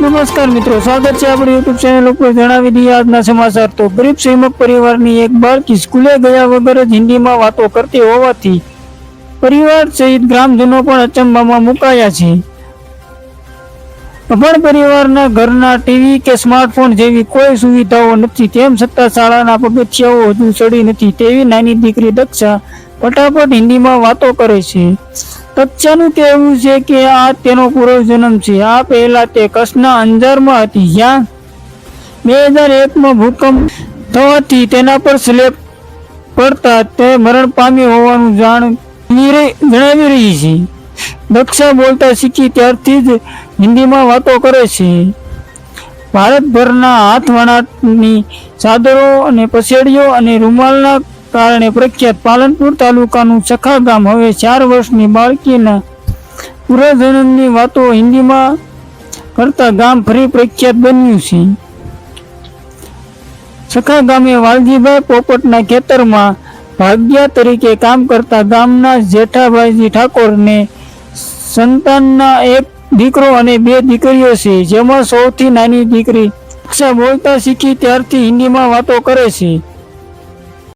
નમસ્કાર મિત્રો, સ્વાગત છે આપણી યુટ્યુબ ચેનલ ઉપર। જણાવી દઈએ આજના સમાચાર। તો ગરીબ શ્રીમંત પરિવારની એક બાળકી સ્કૂલે ગયા વગર જ હિન્દીમાં વાતો કરતી હોવાથી પરિવાર સહિત ગ્રામજનો પણ અચંબામાં મુકાયા છે। અભણ પરિવારના ઘરના ટીવી કે સ્માર્ટફોન જેવી કોઈ સુવિધાઓ નથી, તેમ છતાં શાળાના પગથિયાઓ હજુ ચડી નથી તેવી નાની દીકરી દક્ષા ફટાફટ હિન્દીમાં વાતો કરે છે। દક્ષાનું કહેવું છે કે આ તેનો પૂર્વજન્મ છે। આ પહેલા તે કચ્છના અંજારમાં હતી, જ્યાં 2001માં ભૂકંપ થવાથી તેના પર સ્લેબ પડતા તે મરણ પામી હોવાનું જણાવી રહી છે। દક્ષા બોલતા શીખી ત્યારથી જ હિન્દીમાં વાતો કરે છે। ભારતભરના હાથવણાટની ચાદરો અને પસેડીઓ અને રૂમાલના કારણે પ્રખ્યાત પાલનપુર તાલુકાનું સખા ગામ હવે 4 વર્ષની બાળકીના પૂર્વજન્મની વાતો હિન્દીમાં કરતા ગામ ફરી પ્રખ્યાત બન્યું છે। સખા ગામે વાલજીભાઈ પોપટના ખેતરમાં ભાગ્યા તરીકે કામ કરતા ગામના જેઠાભાઈજી ઠાકોરને સંતાનના એક દીકરો અને 2 દીકરીઓ છે, જેમાં સૌથી નાની દીકરી દક્ષા બોલતા શીખી ત્યારથી હિન્દીમાં વાતો કરે છે।